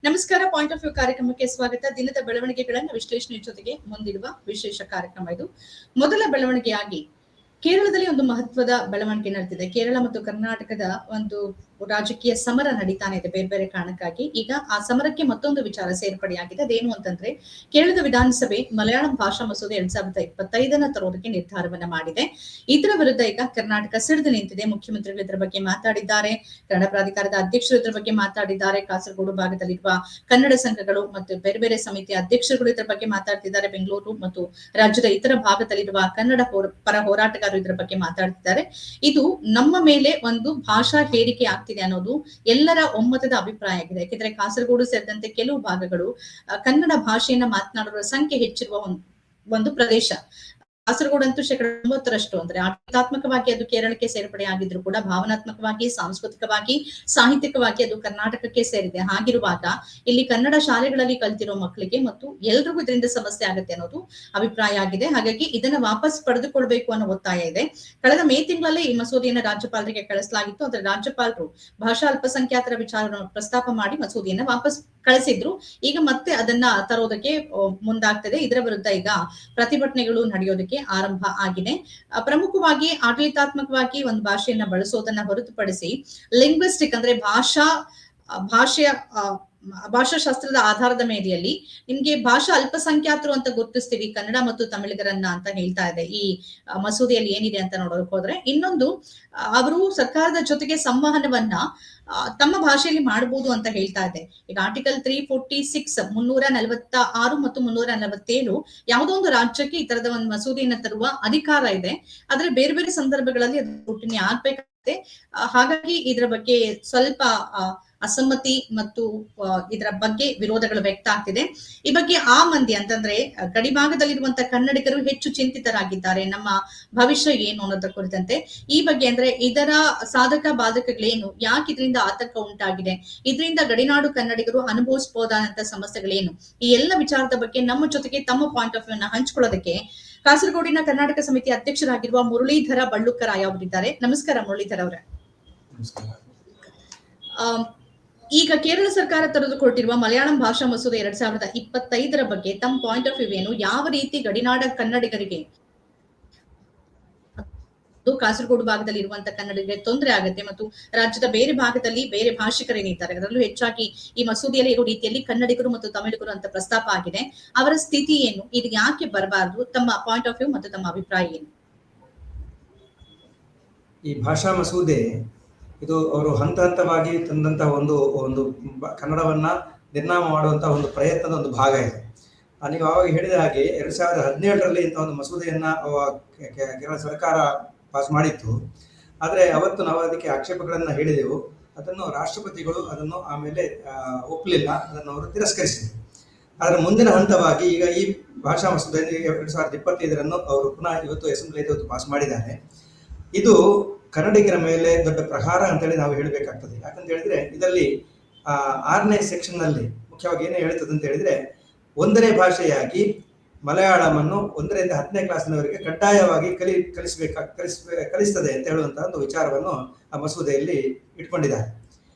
ನಮಸ್ಕಾರ. Point of view ಕಾರ್ಯಕ್ರಮಕ್ಕೆ ಸ್ವಾಗತ. ದಿನದ ಬೆಳವಣಿಗೆಗಳನ್ನು ವಿಶ್ಲೇಷಣೆ ಜೊತೆಗೆ ಮುಂದಿಡುವ ವಿಶೇಷ ಕಾರ್ಯಕ್ರಮ ಇದು. ಮೊದಲ ಬೆಳವಣಿಗೆಯಾಗಿ ಕೇರಳದಲ್ಲಿ ಒಂದು ಮಹತ್ವದ ಬೆಳವಣಿಗೆ ನಡೆದಿದೆ. ಕೇರಳ ಮತ್ತು ಕರ್ನಾಟಕದ ಒಂದು ರಾಜಕೀಯ ಸಮರ ನಡೀತಾನೆ ಇದೆ ಬೇರೆ ಬೇರೆ ಕಾರಣಕ್ಕಾಗಿ. ಈಗ ಆ ಸಮರಕ್ಕೆ ಮತ್ತೊಂದು ವಿಚಾರ ಸೇರ್ಪಡೆಯಾಗಿದೆ. ಅದೇನು ಅಂತಂದ್ರೆ, ಕೇರಳದ ವಿಧಾನಸಭೆ ಮಲಯಾಳಂ ಭಾಷಾ ಮಸೂದೆ 2025 ತರೋದಕ್ಕೆ ನಿರ್ಧಾರವನ್ನ ಮಾಡಿದೆ. ಇದರ ವಿರುದ್ಧ ಈಗ ಕರ್ನಾಟಕ ಸಿಡಿದು ನಿಂತಿದೆ. ಮುಖ್ಯಮಂತ್ರಿಗಳು ಇದರ ಬಗ್ಗೆ ಮಾತಾಡಿದ್ದಾರೆ, ಕನ್ನಡ ಪ್ರಾಧಿಕಾರದ ಅಧ್ಯಕ್ಷರು ಇದರ ಬಗ್ಗೆ ಮಾತಾಡಿದ್ದಾರೆ, ಕಾಸರಗೋಡು ಭಾಗದಲ್ಲಿರುವ ಕನ್ನಡ ಸಂಘಗಳು ಮತ್ತು ಬೇರೆ ಬೇರೆ ಸಮಿತಿಯ ಅಧ್ಯಕ್ಷರುಗಳು ಇದರ ಬಗ್ಗೆ ಮಾತಾಡ್ತಿದ್ದಾರೆ, ಬೆಂಗಳೂರು ಮತ್ತು ರಾಜ್ಯದ ಇತರ ಭಾಗದಲ್ಲಿರುವ ಕನ್ನಡ ಪರ ಹೋರಾಟಗಾರರು ಇದರ ಬಗ್ಗೆ ಮಾತಾಡ್ತಿದ್ದಾರೆ. ಇದು ನಮ್ಮ ಮೇಲೆ ಒಂದು ಭಾಷಾ ಹೇರಿಕೆ ಆಗ್ತಿದೆ ಅನ್ನೋದು ಎಲ್ಲರ ಒಮ್ಮತದ ಅಭಿಪ್ರಾಯ ಆಗಿದೆ. ಯಾಕೆಂದ್ರೆ ಕಾಸರಗೋಡು ಸೇರಿದಂತೆ ಕೆಲವು ಭಾಗಗಳು ಕನ್ನಡ ಭಾಷೆಯನ್ನ ಮಾತನಾಡುವ ಸಂಖ್ಯೆ ಹೆಚ್ಚಿರುವ ಒಂದು ಪ್ರದೇಶ. ಕಾಸರಗೋಡು ಅಂತೂ 90% ಅಂದ್ರೆ ಆಡಳಿತಾತ್ಮಕವಾಗಿ ಅದು ಕೇರಳಕ್ಕೆ ಸೇರ್ಪಡೆ ಆಗಿದ್ರು ಕೂಡ ಭಾವನಾತ್ಮಕವಾಗಿ, ಸಾಂಸ್ಕೃತಿಕವಾಗಿ, ಸಾಹಿತ್ಯಿಕವಾಗಿ ಅದು ಕರ್ನಾಟಕಕ್ಕೆ ಸೇರಿದೆ. ಹಾಗಿರುವಾಗ ಇಲ್ಲಿ ಕನ್ನಡ ಶಾಲೆಗಳಲ್ಲಿ ಕಲ್ತಿರೋ ಮಕ್ಕಳಿಗೆ ಮತ್ತು ಎಲ್ರಿಗೂ ಇದರಿಂದ ಸಮಸ್ಯೆ ಆಗುತ್ತೆ ಅನ್ನೋದು ಅಭಿಪ್ರಾಯ ಆಗಿದೆ. ಹಾಗಾಗಿ ಇದನ್ನ ವಾಪಸ್ ಪಡೆದುಕೊಳ್ಬೇಕು ಅನ್ನೋ ಒತ್ತಾಯ ಇದೆ. ಕಳೆದ ಮೇ ತಿಂಗಳಲ್ಲೇ ಈ ಮಸೂದೆಯನ್ನ ರಾಜ್ಯಪಾಲರಿಗೆ ಕಳಿಸಲಾಗಿತ್ತು. ಆದ್ರೆ ರಾಜ್ಯಪಾಲರು ಭಾಷಾ ಅಲ್ಪಸಂಖ್ಯಾತರ ವಿಚಾರವನ್ನು ಪ್ರಸ್ತಾಪ ಮಾಡಿ ಮಸೂದೆಯನ್ನ ವಾಪಸ್ ಕಳಿಸಿದ್ರು. ಈಗ ಮತ್ತೆ ಅದನ್ನ ತರೋದಕ್ಕೆ ಮುಂದಾಗ್ತದೆ. ಇದರ ವಿರುದ್ಧ ಈಗ ಪ್ರತಿಭಟನೆಗಳು ನಡೆಯೋದಕ್ಕೆ ಆರಂಭ ಆಗಿದೆ. ಪ್ರಮುಖವಾಗಿ ಆಡಳಿತಾತ್ಮಕವಾಗಿ ಒಂದು ಭಾಷೆಯನ್ನ ಬಳಸೋದನ್ನ ಹೊರತುಪಡಿಸಿ ಲಿಂಗ್ವಿಸ್ಟಿಕ್ ಅಂದ್ರೆ ಭಾಷಾಶಾಸ್ತ್ರದ ಆಧಾರದ ಮೇಲೆಯಲ್ಲಿ ನಿಮ್ಗೆ ಭಾಷಾ ಅಲ್ಪಸಂಖ್ಯಾತರು ಅಂತ ಗುರುತಿಸ್ತೀವಿ ಕನ್ನಡ ಮತ್ತು ತಮಿಳಿಗರನ್ನ ಅಂತ ಹೇಳ್ತಾ ಇದೆ ಈ ಮಸೂದೆಯಲ್ಲಿ ಏನಿದೆ ಅಂತ ನೋಡೋದಕ್ಕೆ ಹೋದ್ರೆ. ಇನ್ನೊಂದು, ಅವರು ಸರ್ಕಾರದ ಜೊತೆಗೆ ಸಂವಹನವನ್ನ ತಮ್ಮ ಭಾಷೆಯಲ್ಲಿ ಮಾಡಬಹುದು ಅಂತ ಹೇಳ್ತಾ ಇದೆ. ಈಗ ಆರ್ಟಿಕಲ್ 346 346 ಮತ್ತು 347 ಯಾವುದೋ ಒಂದು ರಾಜ್ಯಕ್ಕೆ ಈ ತರದ ಒಂದು ಮಸೂದೆಯನ್ನ ತರುವ ಅಧಿಕಾರ ಇದೆ. ಆದ್ರೆ ಬೇರೆ ಬೇರೆ ಸಂದರ್ಭಗಳಲ್ಲಿ ಅದು ಒಟ್ಟಿಗೆ ಆಗ್ಬೇಕಾಗುತ್ತೆ. ಹಾಗಾಗಿ ಇದರ ಬಗ್ಗೆ ಸ್ವಲ್ಪ ಅಸಮ್ಮತಿ ಮತ್ತು ಇದರ ಬಗ್ಗೆ ವಿರೋಧಗಳು ವ್ಯಕ್ತ ಆಗ್ತಿದೆ. ಈ ಬಗ್ಗೆ ಆ ಮಂದಿ ಅಂತಂದ್ರೆ ಗಡಿಭಾಗದಲ್ಲಿರುವಂತಹ ಕನ್ನಡಿಗರು ಹೆಚ್ಚು ಚಿಂತಿತರಾಗಿದ್ದಾರೆ. ನಮ್ಮ ಭವಿಷ್ಯ ಏನು ಅನ್ನೋದ್ರ ಕುರಿತಂತೆ ಈ ಬಗ್ಗೆ ಅಂದ್ರೆ ಇದರ ಸಾಧಕ ಬಾಧಕಗಳೇನು, ಯಾಕೆ ಇದರಿಂದ ಆತಂಕ ಉಂಟಾಗಿದೆ, ಇದರಿಂದ ಗಡಿನಾಡು ಕನ್ನಡಿಗರು ಅನುಭವಿಸಬಹುದಾದಂತಹ ಸಮಸ್ಯೆಗಳೇನು, ಈ ಎಲ್ಲ ವಿಚಾರದ ಬಗ್ಗೆ ನಮ್ಮ ಜೊತೆಗೆ ತಮ್ಮ ಪಾಯಿಂಟ್ ಆಫ್ ವ್ಯೂ ಅನ್ನ ಹಂಚಿಕೊಳ್ಳೋದಕ್ಕೆ ಕಾಸರಗೋಡಿನ ಕರ್ನಾಟಕ ಸಮಿತಿ ಅಧ್ಯಕ್ಷರಾಗಿರುವ ಮುರಳೀಧರ ಬಳ್ಳುಕರಾಯ ಅವರಿದ್ದಾರೆ. ನಮಸ್ಕಾರ ಮುರಳೀಧರ ಅವರೇ. ಈಗ ಕೇರಳ ಸರ್ಕಾರ ತೆಗೆದುಕೊಟ್ಟಿರುವ ಮಲಯಾಳಂ ಭಾಷಾ ಮಸೂದೆ 2025 ಬಗ್ಗೆ ತಮ್ಮ ಪಾಯಿಂಟ್ ಆಫ್ ವ್ಯೂ ಏನು? ಯಾವ ರೀತಿ ಗಡಿನಾಡ ಕನ್ನಡಿಗರಿಗೆ, ಕಾಸರಗೋಡು ಭಾಗದಲ್ಲಿ ಇರುವಂತಹ ಕನ್ನಡಿಗರಿಗೆ ತೊಂದರೆ ಆಗುತ್ತೆ ಮತ್ತು ರಾಜ್ಯದ ಬೇರೆ ಭಾಗದಲ್ಲಿ ಬೇರೆ ಭಾಷಿಕರೇನಿದ್ದಾರೆ ಅದರಲ್ಲೂ ಹೆಚ್ಚಾಗಿ ಈ ಮಸೂದೆಯಲ್ಲಿ ಇರೋ ರೀತಿಯಲ್ಲಿ ಕನ್ನಡಿಗರು ಮತ್ತು ತಮಿಳಿಗರು ಅಂತ ಪ್ರಸ್ತಾಪ ಆಗಿದೆ. ಅವರ ಸ್ಥಿತಿ ಏನು, ಇದು ಯಾಕೆ ಬರಬಾರದು, ತಮ್ಮ ಪಾಯಿಂಟ್ ಆಫ್ ವ್ಯೂ ಮತ್ತು ತಮ್ಮ ಅಭಿಪ್ರಾಯ ಏನು? ಈ ಭಾಷಾ ಮಸೂದೆ ಇದು ಅವರು ಹಂತ ಹಂತವಾಗಿ ತಂದಂತಹ ಒಂದು ಕನ್ನಡವನ್ನ ನಿರ್ನಾಮ ಮಾಡುವಂತಹ ಒಂದು ಪ್ರಯತ್ನದ ಒಂದು ಭಾಗ ಇದೆ. ನೀವು ಆವಾಗ ಹೇಳಿದ ಹಾಗೆ 2017ರಲ್ಲಿ ಇಂತಹ ಒಂದು ಮಸೂದೆಯನ್ನ ಕೇರಳ ಸರ್ಕಾರ ಪಾಸ್ ಮಾಡಿತ್ತು. ಆದರೆ ಅವತ್ತು ನಾವು ಅದಕ್ಕೆ ಆಕ್ಷೇಪಗಳನ್ನ ಹೇಳಿದೆವು. ಅದನ್ನು ರಾಷ್ಟ್ರಪತಿಗಳು ಅದನ್ನು ಆಮೇಲೆ ಒಪ್ಪಲಿಲ್ಲ, ಅದನ್ನು ಅವರು ತಿರಸ್ಕರಿಸಿದರು. ಅದರ ಮುಂದಿನ ಹಂತವಾಗಿ ಈಗ ಈ ಭಾಷಾ ಮಸೂದೆ 2025 ಅವರು ಪುನಃ ಇವತ್ತು ಅಸೆಂಬ್ಲಿಯಲ್ಲಿ ಇವತ್ತು ಪಾಸ್ ಮಾಡಿದ್ದಾರೆ. ಇದು ಕನ್ನಡಿಗರ ಮೇಲೆ ದೊಡ್ಡ ಪ್ರಹಾರ ಅಂತೇಳಿ ನಾವು ಹೇಳಬೇಕಾಗ್ತದೆ. ಯಾಕಂತ ಹೇಳಿದ್ರೆ ಇದರಲ್ಲಿ 6ನೇ ಸೆಕ್ಷನ್ ನಲ್ಲಿ ಮುಖ್ಯವಾಗಿ ಏನು ಹೇಳ್ತದೆ ಅಂತ ಹೇಳಿದ್ರೆ, 1ನೇ ಭಾಷೆಯಾಗಿ ಮಲಯಾಳಮನ್ನು 1ರಿಂದ 10ನೇ ಕ್ಲಾಸಿನವರಿಗೆ ಕಡ್ಡಾಯವಾಗಿ ಕಲಿಸ್ತದೆ ಅಂತ ಹೇಳುವಂತಹ ಒಂದು ವಿಚಾರವನ್ನು ಆ ಮಸೂದೆಯಲ್ಲಿ ಇಟ್ಕೊಂಡಿದ್ದಾರೆ.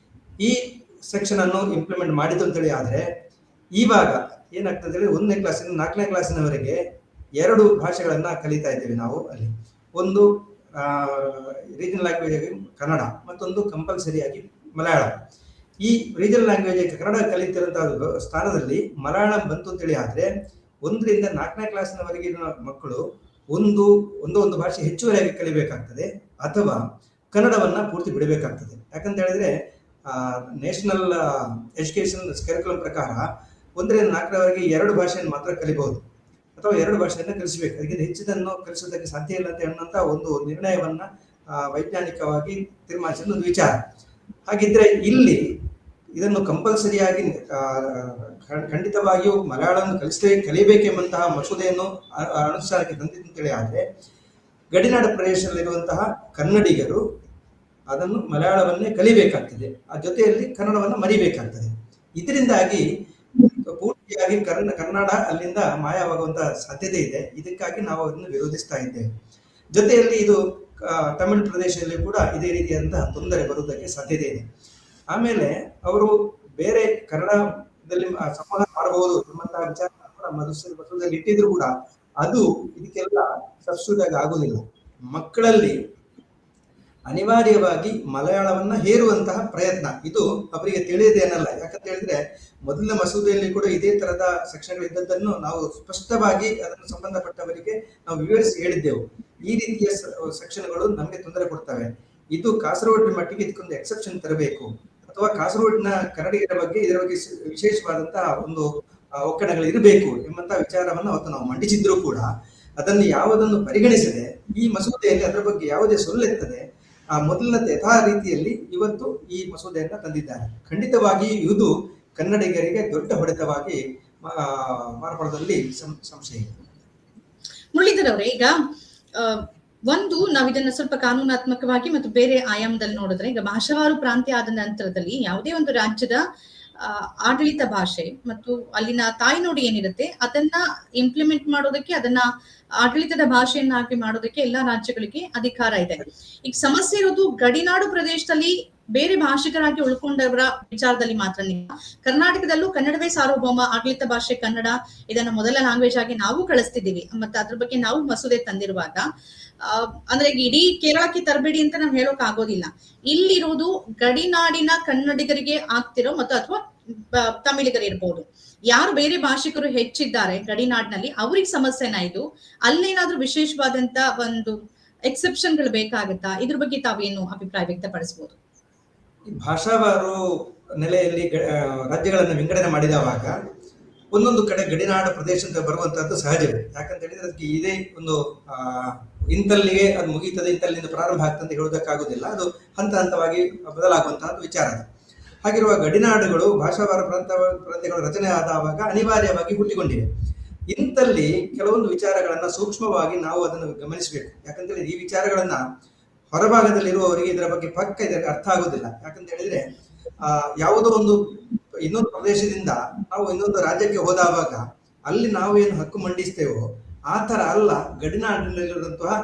ಈ ಸೆಕ್ಷನ್ ಅನ್ನು ಇಂಪ್ಲಿಮೆಂಟ್ ಮಾಡಿತು ಅಂತೇಳಿ ಆದ್ರೆ ಇವಾಗ ಏನಾಗ್ತದೆ ಹೇಳಿ 1ನೇ ಕ್ಲಾಸಿನ 4ನೇ ಕ್ಲಾಸಿನವರೆಗೆ 2 ಭಾಷೆಗಳನ್ನ ಕಲಿತಾ ಇದ್ದೇವೆ ನಾವು. ಅಲ್ಲಿ ಒಂದು ರೀಜನಲ್ ಲ್ಯಾಂಗ್ವೇಜ್ ಆಗಿ ಕನ್ನಡ, ಮತ್ತೊಂದು ಕಂಪಲ್ಸರಿಯಾಗಿ ಮಲಯಾಳಂ. ಈ ರೀಜನಲ್ ಲ್ಯಾಂಗ್ವೇಜ್ ಕನ್ನಡ ಕಲಿತಿರುವಂತಹ ಸ್ಥಾನದಲ್ಲಿ ಮಲಯಾಳಂ ಬಂತು ಅಂತೇಳಿ ಆದ್ರೆ 1ರಿಂದ 4ನೇ ಕ್ಲಾಸಿನವರೆಗಿನ ಮಕ್ಕಳು ಒಂದು ಭಾಷೆ ಹೆಚ್ಚುವರಿಯಾಗಿ ಕಲಿಬೇಕಾಗ್ತದೆ ಅಥವಾ ಕನ್ನಡವನ್ನ ಪೂರ್ತಿ ಬಿಡಬೇಕಾಗ್ತದೆ. ಯಾಕಂತ ಹೇಳಿದ್ರೆ ನ್ಯಾಷನಲ್ ಎಜುಕೇಶನ್ ಕರಿಕ್ಯುಲಮ್ ಪ್ರಕಾರ 1ರಿಂದ 4ರವರೆಗೆ 2 ಭಾಷೆಯನ್ನು ಮಾತ್ರ ಕಲಿಬಹುದು ಅಥವಾ 2 ಭಾಷೆಯನ್ನ ಕಲಿಸಬೇಕು. ಅದಕ್ಕಿಂತ ಹೆಚ್ಚಿನನ್ನು ಕಲಿಸೋದಕ್ಕೆ ಸಾಧ್ಯ ಇಲ್ಲ ಅಂತ ಹೇಳುವಂತ ಒಂದು ನಿರ್ಣಯವನ್ನ ವೈಜ್ಞಾನಿಕವಾಗಿ ತೀರ್ಮಾನಿಸಿದ ಒಂದು ವಿಚಾರ. ಹಾಗಿದ್ರೆ ಇಲ್ಲಿ ಇದನ್ನು ಕಂಪಲ್ಸರಿಯಾಗಿ ಖಂಡಿತವಾಗಿಯೂ ಮಲಯಾಳಂ ಕಲಿಬೇಕೆಂಬಂತಹ ಮಸೂದೆಯನ್ನು ಅನುಷ್ಠಾನಕ್ಕೆ ತಂದಿದ್ದು ಅಂತೇಳಿ ಆದ್ರೆ ಗಡಿನಾಡ ಪ್ರದೇಶದಲ್ಲಿರುವಂತಹ ಕನ್ನಡಿಗರು ಅದನ್ನು ಮಲಯಾಳವನ್ನೇ ಕಲಿಬೇಕಾಗ್ತದೆ, ಆ ಜೊತೆಯಲ್ಲಿ ಕನ್ನಡವನ್ನು ಮರಿಬೇಕಾಗ್ತದೆ. ಇದರಿಂದಾಗಿ ಪೂರ್ತಿಯಾಗಿ ಕನ್ನಡ ಅಲ್ಲಿಂದ ಮಾಯವಾಗುವಂತಹ ಸಾಧ್ಯತೆ ಇದೆ. ಇದಕ್ಕಾಗಿ ನಾವು ಅದನ್ನು ವಿರೋಧಿಸ್ತಾ ಇದ್ದೇವೆ. ಜೊತೆಯಲ್ಲಿ ಇದು ತಮಿಳು ಪ್ರದೇಶದಲ್ಲಿ ಕೂಡ ಇದೇ ರೀತಿಯಾದಂತಹ ತೊಂದರೆ ಬರುವುದಕ್ಕೆ ಸಾಧ್ಯತೆ ಇದೆ. ಆಮೇಲೆ ಅವರು ಬೇರೆ ಕನ್ನಡ ಇದರಲ್ಲಿ ಸಂವಹನ ಮಾಡಬಹುದು ಎಂಬಂತಹ ವಿಚಾರ ಮಸೂದೆಯಲ್ಲಿ ಇಟ್ಟಿದ್ರು ಕೂಡ ಅದು ಇದಕ್ಕೆಲ್ಲ ಸಬ್ಸ್ಟಿಟ್ಯೂಟ್ ಆಗಿ ಆಗುದಿಲ್ಲ. ಮಕ್ಕಳಲ್ಲಿ ಅನಿವಾರ್ಯವಾಗಿ ಮಲಯಾಳವನ್ನ ಹೇರುವಂತಹ ಪ್ರಯತ್ನ ಇದು ಅವರಿಗೆ ತಿಳಿಯದೇನಲ್ಲ. ಯಾಕಂತ ಹೇಳಿದ್ರೆ ಮೊದಲಿನ ಮಸೂದೆಯಲ್ಲಿ ಕೂಡ ಇದೇ ತರದ ಸೆಕ್ಷನ್ಗಳು ಇದ್ದದ್ದನ್ನು ನಾವು ಸ್ಪಷ್ಟವಾಗಿ ಅದನ್ನು ಸಂಬಂಧಪಟ್ಟವರಿಗೆ ನಾವು ವಿವರಿಸಿ ಹೇಳಿದ್ದೆವು. ಈ ರೀತಿಯ ಸೆಕ್ಷನ್ಗಳು ನಮಗೆ ತೊಂದರೆ ಕೊಡ್ತವೆ. ಇದು ಕಾಸರಗೋಡಿನ ಮಟ್ಟಿಗೆ ಇದಕ್ಕೊಂದು ಎಕ್ಸೆಪ್ಷನ್ ತರಬೇಕು, ಅಥವಾ ಕಾಸರಗೋಡಿನ ಕನ್ನಡಿಗರ ಬಗ್ಗೆ ಇದರ ಬಗ್ಗೆ ವಿಶೇಷವಾದಂತಹ ಒಂದು ಒಕ್ಕಣಗಳು ಇರಬೇಕು ಎಂಬಂತಹ ವಿಚಾರವನ್ನು ಅವತ್ತು ನಾವು ಮಂಡಿಸಿದ್ರು ಕೂಡ ಅದನ್ನು ಯಾವುದನ್ನು ಪರಿಗಣಿಸದೆ ಈ ಮಸೂದೆಯಲ್ಲಿ ಅದರ ಬಗ್ಗೆ ಯಾವುದೇ ಸೊಲ್ಲೆತ್ತದೆ ಆ ಮೊದಲಿನ ಯಥಾ ರೀತಿಯಲ್ಲಿ ಇವತ್ತು ಈ ಮಸೂದೆಯನ್ನ ತಂದಿದ್ದಾರೆ. ಖಂಡಿತವಾಗಿ ಇದು ಕನ್ನಡಿಗರಿಗೆ ದೊಡ್ಡ ಹೊಡೆತವಾಗಿ ಮಾರ್ಪಡದಲ್ಲಿ ಸಂಶಯ ಇದೆ. ಮುರಳೀಧರ್ ಅವರೇ, ಈಗ ಒಂದು ನಾವು ಇದನ್ನ ಸ್ವಲ್ಪ ಕಾನೂನಾತ್ಮಕವಾಗಿ ಮತ್ತು ಬೇರೆ ಆಯಾಮದಲ್ಲಿ ನೋಡಿದ್ರೆ, ಈಗ ಭಾಷಾವಾರು ಪ್ರಾಂತ್ಯ ಆದ ನಂತರದಲ್ಲಿ ಯಾವುದೇ ಒಂದು ರಾಜ್ಯದ ಆಡಳಿತ ಭಾಷೆ ಮತ್ತು ಅಲ್ಲಿನ ತಾಯ್ನುಡಿ ಏನಿರುತ್ತೆ ಅದನ್ನ ಇಂಪ್ಲಿಮೆಂಟ್ ಮಾಡೋದಕ್ಕೆ, ಅದನ್ನ ಆಡಳಿತದ ಭಾಷೆಯನ್ನಾಗಿ ಮಾಡೋದಕ್ಕೆ ಎಲ್ಲಾ ರಾಜ್ಯಗಳಿಗೆ ಅಧಿಕಾರ ಇದೆ. ಈಗ ಸಮಸ್ಯೆ ಇರೋದು ಗಡಿನಾಡು ಪ್ರದೇಶದಲ್ಲಿ ಬೇರೆ ಭಾಷಿಕರಾಗಿ ಉಳ್ಕೊಂಡವರ ವಿಚಾರದಲ್ಲಿ ಮಾತ್ರ. ಕರ್ನಾಟಕದಲ್ಲೂ ಕನ್ನಡವೇ ಸಾರ್ವಭೌಮ, ಆಡಳಿತ ಭಾಷೆ ಕನ್ನಡ, ಇದನ್ನ ಮೊದಲ ಲ್ಯಾಂಗ್ವೇಜ್ ಆಗಿ ನಾವು ಕಳಿಸ್ತಿದ್ದೀವಿ. ಮತ್ತೆ ಅದ್ರ ಬಗ್ಗೆ ನಾವು ಮಸೂದೆ ತಂದಿರುವಾಗ ಅಂದ್ರೆ ಇಡೀ ಕೇರಳಕ್ಕೆ ತರಬೇಡಿ ಅಂತ ನಾವು ಹೇಳೋಕ್ ಆಗೋದಿಲ್ಲ. ಇಲ್ಲಿರೋದು ಗಡಿನಾಡಿನ ಕನ್ನಡಿಗರಿಗೆ ಆಗ್ತಿರೋ ಮತ್ತು ಅಥವಾ ತಮಿಳಿಗರಿರ್ಬೋದು, ಯಾರು ಬೇರೆ ಭಾಷಿಕರು ಹೆಚ್ಚಿದ್ದಾರೆ ಗಡಿನಾಡಿನಲ್ಲಿ ಅವ್ರಿಗೆ ಸಮಸ್ಯೆನ ಇದು. ಅಲ್ಲೇನಾದ್ರೂ ವಿಶೇಷವಾದಂತ ಒಂದು ಎಕ್ಸೆಪ್ಷನ್ಗಳು ಬೇಕಾಗುತ್ತಾ? ಇದ್ರ ಬಗ್ಗೆ ತಾವೇನು ಅಭಿಪ್ರಾಯ ವ್ಯಕ್ತಪಡಿಸಬಹುದು? ಭಾಷಾವಾರು ನೆಲೆಯಲ್ಲಿ ರಾಜ್ಯಗಳನ್ನು ವಿಂಗಡಣೆ ಮಾಡಿದವಾಗ ಒಂದೊಂದು ಕಡೆ ಗಡಿನಾಡು ಪ್ರದೇಶ ಅಂತ ಬರುವಂತಹದ್ದು ಸಹಜವೇ. ಯಾಕಂತ ಹೇಳಿದ್ರೆ ಅದಕ್ಕೆ ಇದೇ ಒಂದು ಇಂತಲ್ಲಿಗೆ ಅದು ಮುಗೀತದೆ, ಇಂತಲ್ಲಿಂದ ಪ್ರಾರಂಭ ಆಗ್ತದೆ ಅಂತ ಹೇಳುವುದಕ್ಕಾಗುದಿಲ್ಲ. ಅದು ಹಂತ ಹಂತವಾಗಿ ಬದಲಾಗುವಂತಹದ್ದು ವಿಚಾರ. ಹಾಗಿರುವ ಗಡಿನಾಡುಗಳು ಭಾಷಾವಾರ ಪ್ರಾಂತ್ಯಗಳ ರಚನೆ ಆದವಾಗ ಅನಿವಾರ್ಯವಾಗಿ ಹುಟ್ಟಿಕೊಂಡಿವೆ. ಇಂತಲ್ಲಿ ಕೆಲವೊಂದು ವಿಚಾರಗಳನ್ನ ಸೂಕ್ಷ್ಮವಾಗಿ ನಾವು ಅದನ್ನು ಗಮನಿಸಬೇಕು. ಯಾಕಂತೇಳಿದ್ರೆ ಈ ವಿಚಾರಗಳನ್ನ ಹೊರಭಾಗದಲ್ಲಿರುವವರಿಗೆ ಇದರ ಬಗ್ಗೆ ಪಕ್ಕ ಇದಕ್ಕೆ ಅರ್ಥ ಆಗುದಿಲ್ಲ. ಯಾಕಂತ ಹೇಳಿದ್ರೆ ಯಾವುದೋ ಒಂದು ಇನ್ನೊಂದು ಪ್ರದೇಶದಿಂದ ನಾವು ಇನ್ನೊಂದು ರಾಜ್ಯಕ್ಕೆ ಹೋದಾವಾಗ ಅಲ್ಲಿ ನಾವು ಏನು ಹಕ್ಕು ಮಂಡಿಸ್ತೇವೋ ಆ ತರ ಅಲ್ಲ ಗಡಿನಾಡಿನಲ್ಲಿರುವಂತಹ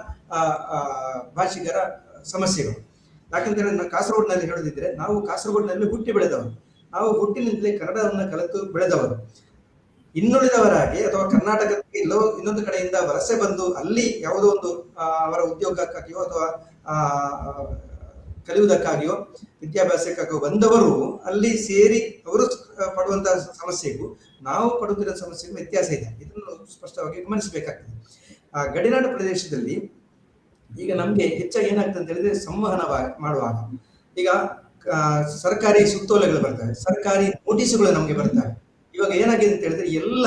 ಭಾಷಿಗರ ಸಮಸ್ಯೆಗಳು. ಯಾಕಂತೇಳಿದ್ರೆ ನಾವು ಕಾಸರಗೋಡಿನಲ್ಲಿ ಹೇಳೋದಿದ್ರೆ, ನಾವು ಕಾಸರಗೋಡಿನಲ್ಲಿ ಹುಟ್ಟಿ ಬೆಳೆದವರು, ನಾವು ಹುಟ್ಟಿನಿಂದಲೇ ಕನ್ನಡವನ್ನು ಕಲಿತು ಬೆಳೆದವರು. ಇನ್ನುಳಿದವರಾಗಿ ಅಥವಾ ಕರ್ನಾಟಕಕ್ಕೆ ಎಲ್ಲೋ ಇನ್ನೊಂದು ಕಡೆಯಿಂದ ವಲಸೆ ಬಂದು ಅಲ್ಲಿ ಯಾವುದೋ ಒಂದು ಅವರ ಉದ್ಯೋಗಕ್ಕಾಗಿಯೋ ಅಥವಾ ಕಲಿಯುವುದಕ್ಕಾಗಿಯೋ ವಿದ್ಯಾಭ್ಯಾಸಕ್ಕಾಗಿಯೋ ಬಂದವರು ಅಲ್ಲಿ ಸೇರಿ ಅವರು ಪಡುವಂತಹ ಸಮಸ್ಯೆಗೂ ನಾವು ಪಡುತ್ತಿರುವ ಸಮಸ್ಯೆಗೂ ವ್ಯತ್ಯಾಸ ಇದೆ. ಇದನ್ನು ಸ್ಪಷ್ಟವಾಗಿ ಗಮನಿಸಬೇಕಾಗ್ತದೆ. ಗಡಿನಾಡು ಪ್ರದೇಶದಲ್ಲಿ ಈಗ ನಮ್ಗೆ ಹೆಚ್ಚಾಗಿ ಏನಾಗ್ತದೆ ಅಂತ ಹೇಳಿದ್ರೆ, ಸಂವಹನ ಮಾಡುವಾಗ ಈಗ ಸರ್ಕಾರಿ ಸುತ್ತೋಲೆಗಳು ಬರ್ತವೆ, ಸರ್ಕಾರಿ ನೋಟಿಸ್ಗಳು ನಮ್ಗೆ ಬರ್ತವೆ. ಇವಾಗ ಏನಾಗಿದೆ ಅಂತ ಹೇಳಿದ್ರೆ ಎಲ್ಲ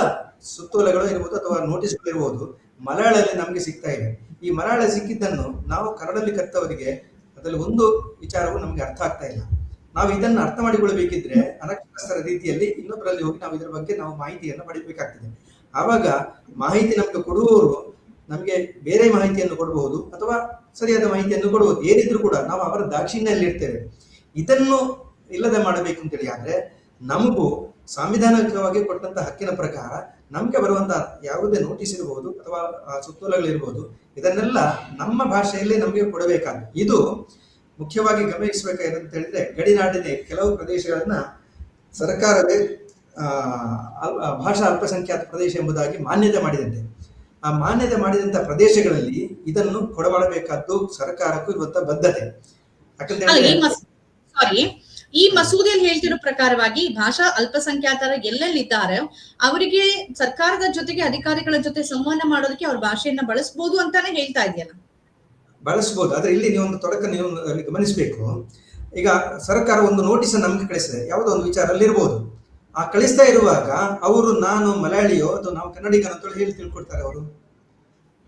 ಸುತ್ತೋಲೆಗಳು ಇರ್ಬೋದು ಅಥವಾ ನೋಟಿಸ್ಗಳು ಇರ್ಬೋದು ಮಲಯಾಳದಲ್ಲಿ ನಮ್ಗೆ ಸಿಗ್ತಾ ಇದೆ. ಈ ಮಲಯಾಳ ಸಿಕ್ಕಿದ್ದನ್ನು ನಾವು ಕನ್ನಡದಲ್ಲಿ ಕರ್ತವರಿಗೆ ಅದರಲ್ಲಿ ಒಂದು ವಿಚಾರವು ನಮ್ಗೆ ಅರ್ಥ ಆಗ್ತಾ ಇಲ್ಲ. ನಾವು ಇದನ್ನು ಅರ್ಥ ಮಾಡಿಕೊಳ್ಬೇಕಿದ್ರೆ ಅನಕ್ಷರಸ್ಥರ ರೀತಿಯಲ್ಲಿ ಇನ್ನೊಬ್ಬರಲ್ಲಿ ಹೋಗಿ ನಾವು ಇದರ ಬಗ್ಗೆ ನಾವು ಮಾಹಿತಿಯನ್ನು ಪಡಿಬೇಕಾಗ್ತದೆ. ಆವಾಗ ಮಾಹಿತಿ ನಮ್ಗೆ ಕೊಡುವವರು ನಮ್ಗೆ ಬೇರೆ ಮಾಹಿತಿಯನ್ನು ಕೊಡಬಹುದು ಅಥವಾ ಸರಿಯಾದ ಮಾಹಿತಿಯನ್ನು ಕೊಡಬಹುದು. ಏನಿದ್ರು ಕೂಡ ನಾವು ಅವರ ದಾಕ್ಷಿಣ್ಯಲ್ಲಿ ಇರ್ತೇವೆ. ಇದನ್ನು ಇಲ್ಲದೆ ಮಾಡಬೇಕು ಅಂತೇಳಿ ಆದ್ರೆ ನಮಗೂ ಸಾಂವಿಧಾನಿಕವಾಗಿ ಕೊಟ್ಟಂತ ಹಕ್ಕಿನ ಪ್ರಕಾರ ನಮ್ಗೆ ಬರುವಂತಹ ಯಾವುದೇ ನೋಟಿಸ್ ಇರಬಹುದು ಅಥವಾ ಸುತ್ತೋಲೆಗಳಿರ್ಬೋದು, ಇದನ್ನೆಲ್ಲ ನಮ್ಮ ಭಾಷೆಯಲ್ಲಿ ನಮಗೆ ಕೊಡಬೇಕಾದ. ಇದು ಮುಖ್ಯವಾಗಿ ಗಮನಿಸಬೇಕಾದಂತ ಹೇಳಿದ್ರೆ, ಗಡಿನಾಡಿನ ಕೆಲವು ಪ್ರದೇಶಗಳನ್ನ ಸರ್ಕಾರವೇ ಭಾಷಾ ಅಲ್ಪಸಂಖ್ಯಾತ ಪ್ರದೇಶ ಎಂಬುದಾಗಿ ಮಾನ್ಯತೆ ಮಾಡಿದಂತೆ. ಆ ಮಾನ್ಯತೆ ಮಾಡಿದಂತ ಪ್ರದೇಶಗಳಲ್ಲಿ ಇದನ್ನು ಕೊಡಬಾರಬೇಕಾದ್ದು ಸರ್ಕಾರಕ್ಕೂ ಇರುವಂತ ಬದ್ಧತೆ. ಈ ಮಸೂದೆಯಲ್ಲಿ ಹೇಳ್ತಿರೋ ಪ್ರಕಾರವಾಗಿ ಭಾಷಾ ಅಲ್ಪಸಂಖ್ಯಾತರ ಎಲ್ಲೆಲ್ಲಿದ್ದಾರೆ ಅವರಿಗೆ ಸರ್ಕಾರದ ಜೊತೆಗೆ ಅಧಿಕಾರಿಗಳ ಜೊತೆ ಸಂವಹನ ಮಾಡೋದಕ್ಕೆ ಅವ್ರ ಭಾಷೆಯನ್ನ ಬಳಸಬಹುದು ಅಂತಾನೆ ಹೇಳ್ತಾ ಇದೆಯಲ್ಲ. ಬಳಸಬಹುದು. ಆದ್ರೆ ಇಲ್ಲಿ ನೀವೊಂದು ತೊಡಕ ನೀವು ಗಮನಿಸಬೇಕು. ಈಗ ಸರ್ಕಾರ ಒಂದು ನೋಟಿಸ್ ನಮ್ಗೆ ಕಳಿಸಿದೆ, ಯಾವುದೋ ಒಂದು ವಿಚಾರಲ್ಲಿ ಇರ್ಬೋದು. ಆ ಕಳಿಸ್ತಾ ಇರುವಾಗ ಅವರು ನಾನು ಮಲಯಾಳಿಯೋ ಅಥವಾ ನಾವು ಕನ್ನಡಿಗನೋ ಅಂತ ಹೇಳಿ ತಿಳ್ಕೊಳ್ತಾರೆ. ಅವರು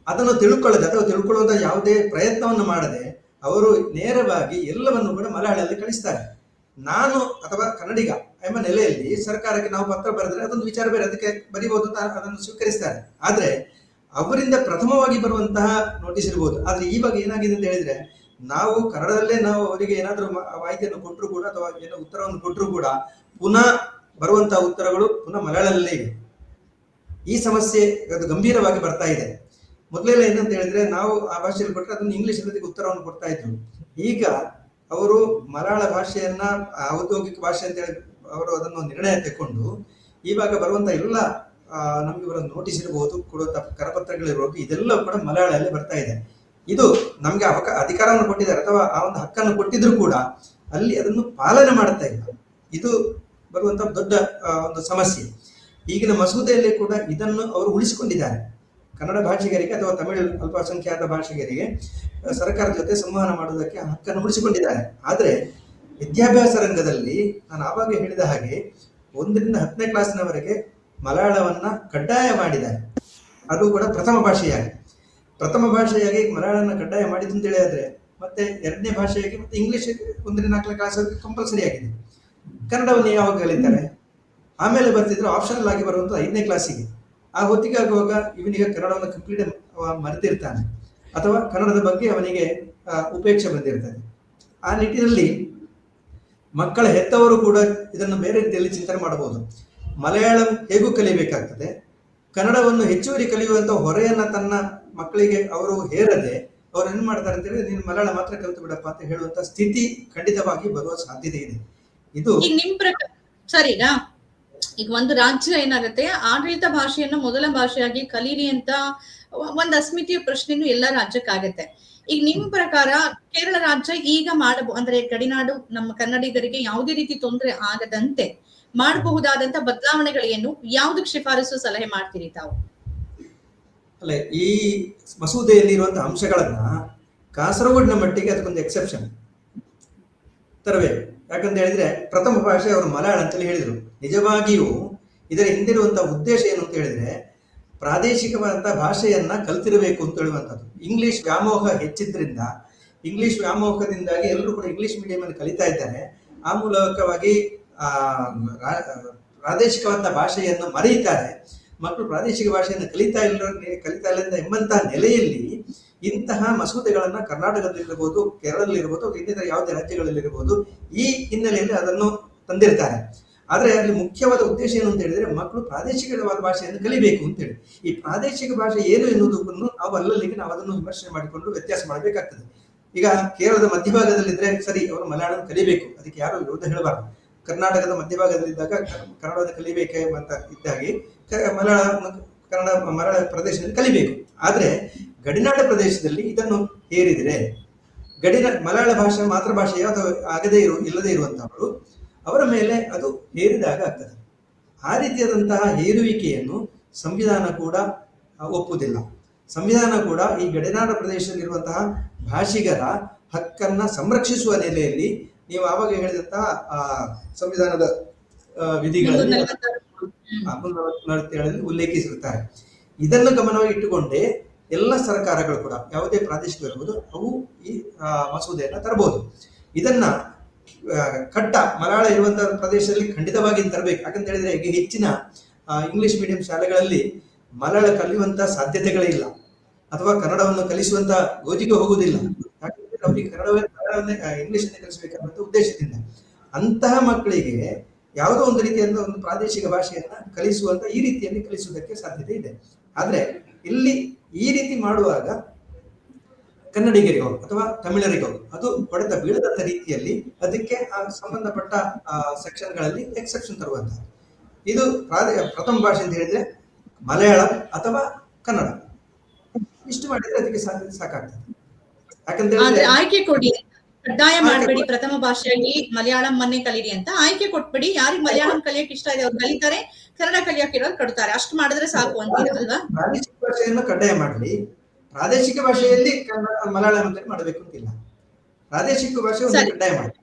ಅದನ್ನು ತಿಳ್ಕೊಳ್ಳದೆ ಅಥವಾ ತಿಳ್ಕೊಳ್ಳುವಂತ ಯಾವುದೇ ಪ್ರಯತ್ನವನ್ನು ಮಾಡದೆ ಅವರು ನೇರವಾಗಿ ಎಲ್ಲವನ್ನು ಕೂಡ ಮಲಯಾಳದಲ್ಲಿ ಕಳಿಸ್ತಾರೆ. ನಾನು ಅಥವಾ ಕನ್ನಡಿಗ ಎಂಬ ನೆಲೆಯಲ್ಲಿ ಸರ್ಕಾರಕ್ಕೆ ನಾವು ಪತ್ರ ಬರೆದ್ರೆ ಅದೊಂದು ವಿಚಾರ ಬೇರೆ, ಅದಕ್ಕೆ ಬರೀಬಹುದು ಅಂತ ಅದನ್ನು ಸ್ವೀಕರಿಸ್ತಾರೆ. ಆದ್ರೆ ಅವರಿಂದ ಪ್ರಥಮವಾಗಿ ಬರುವಂತಹ ನೋಟಿಸ್ ಇರ್ಬೋದು. ಆದ್ರೆ ಇವಾಗ ಏನಾಗಿದೆ ಅಂತ ಹೇಳಿದ್ರೆ, ನಾವು ಕನ್ನಡದಲ್ಲೇ ನಾವು ಅವರಿಗೆ ಏನಾದ್ರೂ ಮಾಹಿತಿಯನ್ನು ಕೊಟ್ಟರು ಕೂಡ ಅಥವಾ ಏನೋ ಉತ್ತರವನ್ನು ಕೊಟ್ಟರು ಕೂಡ ಪುನಃ ಬರುವಂತಹ ಉತ್ತರಗಳು ಪುನಃ ಮಲಯಾಳದಲ್ಲೇ ಇವೆ. ಈ ಸಮಸ್ಯೆ ಅದು ಗಂಭೀರವಾಗಿ ಬರ್ತಾ ಇದೆ. ಮೊದಲೆಲ್ಲ ಏನಂತ ಹೇಳಿದ್ರೆ, ನಾವು ಆ ಭಾಷೆಯಲ್ಲಿ ಕೊಟ್ಟರೆ ಅದನ್ನು ಇಂಗ್ಲಿಷ್ ಜೊತೆಗೆ ಉತ್ತರವನ್ನು ಕೊಡ್ತಾ ಇದ್ರು. ಈಗ ಅವರು ಮಲಯಾಳ ಭಾಷೆಯನ್ನ ಔದ್ಯೋಗಿಕ ಭಾಷೆ ಅಂತ ಹೇಳಿ ಅವರು ಅದನ್ನು ನಿರ್ಣಯ ತೆಕ್ಕೊಂಡು ಇವಾಗ ಬರುವಂತ ಎಲ್ಲ ನಮಗೆ ಬರೋ ನೋಟಿಸ್ ಇರಬಹುದು, ಕೊಡುವಂತ ಕರಪತ್ರಗಳಿರ್ಬೋದು, ಇದೆಲ್ಲ ಕೂಡ ಮಲಯಾಳದಲ್ಲಿ ಬರ್ತಾ ಇದೆ. ಇದು ನಮ್ಗೆ ಅಧಿಕಾರವನ್ನು ಕೊಟ್ಟಿದ್ದಾರೆ ಅಥವಾ ಆ ಒಂದು ಹಕ್ಕನ್ನು ಕೊಟ್ಟಿದ್ರು ಕೂಡ ಅಲ್ಲಿ ಅದನ್ನು ಪಾಲನೆ ಮಾಡ್ತಾ ಇಲ್ಲ. ಇದು ಬರುವಂತ ದೊಡ್ಡ ಒಂದು ಸಮಸ್ಯೆ. ಈಗಿನ ಮಸೂದೆಯಲ್ಲಿ ಕೂಡ ಇದನ್ನು ಅವರು ಉಳಿಸಿಕೊಂಡಿದ್ದಾರೆ. ಕನ್ನಡ ಭಾಷಿಗರಿಗೆ ಅಥವಾ ತಮಿಳು ಅಲ್ಪಸಂಖ್ಯಾತ ಭಾಷಿಗರಿಗೆ ಸರ್ಕಾರದ ಜೊತೆ ಸಂವಹನ ಮಾಡುವುದಕ್ಕೆ ಹಕ್ಕನ್ನು ಉಳಿಸಿಕೊಂಡಿದ್ದಾರೆ. ಆದರೆ ವಿದ್ಯಾಭ್ಯಾಸ ರಂಗದಲ್ಲಿ ನಾನು ಆವಾಗ ಹೇಳಿದ ಹಾಗೆ 1ರಿಂದ 10ನೇ ಕ್ಲಾಸಿನವರೆಗೆ ಮಲಯಾಳವನ್ನ ಕಡ್ಡಾಯ ಮಾಡಿದ್ದಾರೆ. ಅದು ಕೂಡ ಪ್ರಥಮ ಭಾಷೆಯಾಗಿ ಮಲಯಾಳನ ಕಡ್ಡಾಯ ಮಾಡಿದ್ದು ಅಂತ ಹೇಳಿದ್ರೆ ಮತ್ತೆ 2ನೇ ಭಾಷೆಯಾಗಿ ಮತ್ತೆ ಇಂಗ್ಲಿಷ್ 1ರಿಂದ 4ನೇ ಕ್ಲಾಸ್ ಕಂಪಲ್ಸರಿ ಆಗಿದೆ. ಕನ್ನಡವನ್ನು ಯಾವಾಗ ಕಲಿತಾರೆ? ಆಮೇಲೆ ಬರ್ತಿದ್ರು ಆಪ್ಷನಲ್ ಆಗಿ ಬರುವಂತ 5ನೇ ಕ್ಲಾಸಿಗೆ. ಆ ಹೊತ್ತಿಗೆ ಆಗುವಾಗ ಇವನಿಗೆ ಕನ್ನಡವನ್ನು ಕಂಪ್ಲೀಟ್ ಮರೆತಿರ್ತಾನೆ ಅಥವಾ ಕನ್ನಡದ ಬಗ್ಗೆ ಅವನಿಗೆ ಉಪೇಕ್ಷೆ ಬಂದಿರ್ತದೆ. ಆ ನಿಟ್ಟಿನಲ್ಲಿ ಮಕ್ಕಳ ಹೆತ್ತವರು ಕೂಡ ಇದನ್ನು ಬೇರೆ ರೀತಿಯಲ್ಲಿ ಚಿಂತನೆ ಮಾಡಬಹುದು. ಮಲಯಾಳಂ ಹೇಗೂ ಕಲಿಬೇಕಾಗ್ತದೆ, ಕನ್ನಡವನ್ನು ಹೆಚ್ಚುವರಿ ಕಲಿಯುವಂತ ಹೊರೆಯನ್ನ ತನ್ನ ಮಕ್ಕಳಿಗೆ ಅವರು ಹೇರದೆ ಅವ್ರು ಏನ್ ಮಾಡ್ತಾರೆ ಅಂತ ಹೇಳಿದ್ರೆ, ನೀನು ಮಲಯಾಳ ಮಾತ್ರ ಕಲಿತು ಬಿಡಪ್ಪ ಅಂತ ಹೇಳುವಂತ ಸ್ಥಿತಿ ಖಂಡಿತವಾಗಿ ಬರುವ ಸಾಧ್ಯತೆ ಇದೆ. ಇದು ನಿಮ್ ಪ್ರಕಾರ ಸರಿನಾ? ಈಗ ಒಂದು ರಾಜ್ಯ ಏನಾಗುತ್ತೆ, ಆಡಳಿತ ಭಾಷೆಯನ್ನು ಮೊದಲ ಭಾಷೆಯಾಗಿ ಕಲೀರಿ ಅಂತ ಒಂದ್ ಅಸ್ಮಿತೆಯ ಪ್ರಶ್ನೆನೂ ಎಲ್ಲ ರಾಜ್ಯಕ್ಕಾಗತ್ತೆ. ಈಗ ನಿಮ್ ಪ್ರಕಾರ ಕೇರಳ ರಾಜ್ಯ ಈಗ ಅಂದ್ರೆ ಗಡಿನಾಡು ನಮ್ಮ ಕನ್ನಡಿಗರಿಗೆ ಯಾವುದೇ ರೀತಿ ತೊಂದರೆ ಆಗದಂತೆ ಮಾಡಬಹುದಾದಂತ ಬದಲಾವಣೆಗಳೇನು, ಯಾವ್ದಕ್ ಶಿಫಾರಸು ಸಲಹೆ ಮಾಡ್ತೀರಿ ತಾವು? ಅಲ್ಲ, ಈ ಮಸೂದೆಯಲ್ಲಿ ಇರುವಂತಹ ಅಂಶಗಳನ್ನ ಕಾಸರಗೋಡಿನ ಮಟ್ಟಿಗೆ ಅದಕ್ಕೊಂದು ಎಕ್ಸೆಪ್ಷನ್ ತರಬೇಕು. ಯಾಕಂತ ಹೇಳಿದ್ರೆ ಪ್ರಥಮ ಭಾಷೆ ಅವರು ಮಲಯಾಳ ಅಂತೇಳಿ ಹೇಳಿದ್ರು. ನಿಜವಾಗಿಯೂ ಇದರ ಹಿಂದಿರುವಂತಹ ಉದ್ದೇಶ ಏನು ಅಂತ ಹೇಳಿದ್ರೆ, ಪ್ರಾದೇಶಿಕವಾದಂತಹ ಭಾಷೆಯನ್ನ ಕಲ್ತಿರಬೇಕು ಅಂತ ಹೇಳುವಂಥದ್ದು. ಇಂಗ್ಲಿಷ್ ವ್ಯಾಮೋಹ ಹೆಚ್ಚಿದ್ರಿಂದ, ಇಂಗ್ಲಿಷ್ ವ್ಯಾಮೋಹದಿಂದಾಗಿ ಎಲ್ಲರೂ ಕೂಡ ಇಂಗ್ಲಿಷ್ ಮೀಡಿಯಂ ಅನ್ನು ಕಲಿತಾ ಇದ್ದಾರೆ. ಆ ಮೂಲಕವಾಗಿ ಪ್ರಾದೇಶಿಕವಾದ ಭಾಷೆಯನ್ನು ಮರೆಯುತ್ತಾರೆ. ಮಕ್ಕಳು ಪ್ರಾದೇಶಿಕ ಭಾಷೆಯನ್ನು ಕಲಿತಾ ಇಲ್ಲ ಎಂಬಂತಹ ನೆಲೆಯಲ್ಲಿ ಇಂತಹ ಮಸೂದೆಗಳನ್ನ ಕರ್ನಾಟಕದಲ್ಲಿರ್ಬೋದು, ಕೇರಳದಲ್ಲಿರ್ಬೋದು, ಇನ್ನಿತರ ಯಾವುದೇ ರಾಜ್ಯಗಳಲ್ಲಿರ್ಬೋದು, ಈ ಹಿನ್ನೆಲೆಯಲ್ಲಿ ಅದನ್ನು ತಂದಿರ್ತಾರೆ. ಆದ್ರೆ ಅಲ್ಲಿ ಮುಖ್ಯವಾದ ಉದ್ದೇಶ ಏನು ಅಂತ ಹೇಳಿದ್ರೆ, ಮಕ್ಕಳು ಪ್ರಾದೇಶಿಕವಾದ ಭಾಷೆಯನ್ನು ಕಲಿಬೇಕು ಅಂತೇಳಿ. ಈ ಪ್ರಾದೇಶಿಕ ಭಾಷೆ ಏನು ಎನ್ನುವುದನ್ನು ನಾವು ಅಲ್ಲಲ್ಲಿಗೆ ನಾವು ಅದನ್ನು ವಿಮರ್ಶೆ ಮಾಡಿಕೊಂಡು ವ್ಯತ್ಯಾಸ ಮಾಡಬೇಕಾಗ್ತದೆ. ಈಗ ಕೇರಳದ ಮಧ್ಯಭಾಗದಲ್ಲಿದ್ರೆ ಸರಿ, ಅವರು ಮಲಯಾಳಂ ಕಲಿಬೇಕು, ಅದಕ್ಕೆ ಯಾರು ವಿರೋಧ ಹೇಳಬಾರದು. ಕರ್ನಾಟಕದ ಮಧ್ಯಭಾಗದಲ್ಲಿದ್ದಾಗ ಕನ್ನಡವನ್ನು ಕಲಿಬೇಕೆ ಅಂತ ಇದ್ದಾಗಿ ಮಲಯಾಳ ಪ್ರದೇಶದಲ್ಲಿ ಕಲಿಬೇಕು. ಆದ್ರೆ ಗಡಿನಾಡ ಪ್ರದೇಶದಲ್ಲಿ ಇದನ್ನು ಹೇರಿದರೆ ಮಲಯಾಳ ಭಾಷೆ ಮಾತೃಭಾಷೆಯ ಅಥವಾ ಇಲ್ಲದೆ ಇರುವಂತಹವರು ಅವರ ಮೇಲೆ ಅದು ಹೇರಿದಾಗ ಆಗ್ತದೆ. ಆ ರೀತಿಯಾದಂತಹ ಹೇರುವಿಕೆಯನ್ನು ಸಂವಿಧಾನ ಕೂಡ ಒಪ್ಪುವುದಿಲ್ಲ. ಸಂವಿಧಾನ ಕೂಡ ಈ ಗಡಿನಾಡ ಪ್ರದೇಶದಲ್ಲಿರುವಂತಹ ಭಾಷಿಗರ ಹಕ್ಕನ್ನ ಸಂರಕ್ಷಿಸುವ ನೆಲೆಯಲ್ಲಿ ನೀವು ಆವಾಗ ಹೇಳಿದಂತಹ ಸಂವಿಧಾನದ ವಿಧಿಗಳಲ್ಲಿ 347 ಉಲ್ಲೇಖಿಸಿರುತ್ತಾರೆ. ಇದನ್ನು ಗಮನವಾಗಿ ಇಟ್ಟುಕೊಂಡೇ ಎಲ್ಲ ಸರ್ಕಾರಗಳು ಕೂಡ ಯಾವುದೇ ಪ್ರಾದೇಶಿಕ ಇರಬಹುದು, ಅವು ಈ ಮಸೂದೆಯನ್ನ ತರಬಹುದು. ಇದನ್ನ ಮಲಯಾಳ ಇರುವಂತಹ ಪ್ರದೇಶದಲ್ಲಿ ಖಂಡಿತವಾಗಿ ತರಬೇಕು. ಯಾಕಂತ ಹೇಳಿದ್ರೆ ಈಗ ಹೆಚ್ಚಿನ ಇಂಗ್ಲಿಷ್ ಮೀಡಿಯಂ ಶಾಲೆಗಳಲ್ಲಿ ಮಲಯಾಳ ಕಲಿಯುವಂತಹ ಸಾಧ್ಯತೆಗಳೇ ಇಲ್ಲ, ಅಥವಾ ಕನ್ನಡವನ್ನು ಕಲಿಸುವಂತ ಗೋಜಿಗೆ ಹೋಗುವುದಿಲ್ಲ. ಯಾಕಂದ್ರೆ ಅವರಿಗೆ ಕನ್ನಡವನ್ನೇ ಇಂಗ್ಲಿಷ್ ಅನ್ನೇ ಕಲಿಸಬೇಕಂತ ಉದ್ದೇಶದಿಂದ ಅಂತಹ ಮಕ್ಕಳಿಗೆ ಯಾವುದೋ ಒಂದು ರೀತಿಯಾದ ಒಂದು ಪ್ರಾದೇಶಿಕ ಭಾಷೆಯನ್ನ ಕಲಿಸುವಂತ ಈ ರೀತಿಯಲ್ಲಿ ಕಲಿಸುವುದಕ್ಕೆ ಸಾಧ್ಯತೆ ಇದೆ. ಆದ್ರೆ ಇಲ್ಲಿ ಈ ರೀತಿ ಮಾಡುವಾಗ ಕನ್ನಡಿಗರಿಗೋ ಅಥವಾ ತಮಿಳರಿಗೋ ಅದು ಹೊಡೆತ ಬೀಳದಂತ ರೀತಿಯಲ್ಲಿ ಅದಕ್ಕೆ ಸಂಬಂಧಪಟ್ಟ ಸೆಕ್ಷನ್ಗಳಲ್ಲಿ ಎಕ್ಸೆಪ್ಷನ್ ತರುವಂತಹ ಇದು ಪ್ರಥಮ ಭಾಷೆ ಅಂತ ಹೇಳಿದ್ರೆ ಮಲಯಾಳಂ ಅಥವಾ ಕನ್ನಡ, ಇಷ್ಟು ಮಾಡಿದ್ರೆ ಅದಕ್ಕೆ ಸಾಕಾಗ್ತದೆ. ಯಾಕಂದ್ರೆ ಆಯ್ಕೆ ಕೊಡಿ, ಕಡ್ಡಾಯ ಮಾಡಬೇಡಿ ಪ್ರಥಮ ಭಾಷೆಯಾಗಿ ಮಲಯಾಳಂ ಮನ್ನೇ ಕಲೀರಿ ಅಂತ ಆಯ್ಕೆ ಕೊಟ್ಬಿಡಿ. ಯಾರಿಗೆ ಮಲಯಾಳಂ ಕಲಿಯಕ್ಕೆ ಇಷ್ಟ ಇದೆ ಅವ್ರು ಕಲಿತಾರೆ, ಕನ್ನಡ ಕಲಿಯಕ್ಕೆ ಇರೋರು ಕಡ್ತಾರೆ, ಅಷ್ಟು ಮಾಡಿದ್ರೆ ಸಾಕು ಅಂತೀರಲ್ವಾ? ಪ್ರಾದೇಶಿಕ ಭಾಷೆಯನ್ನು ಕಡ್ಡಾಯ ಮಾಡಲಿ, ಪ್ರಾದೇಶಿಕ ಭಾಷೆಯಲ್ಲಿ ಮಲಯಾಳಂ ಮಾಡಬೇಕು ಅಂತಿಲ್ಲ. ಪ್ರಾದೇಶಿಕ ಭಾಷೆ ಕಡ್ಡಾಯ ಮಾಡಿ.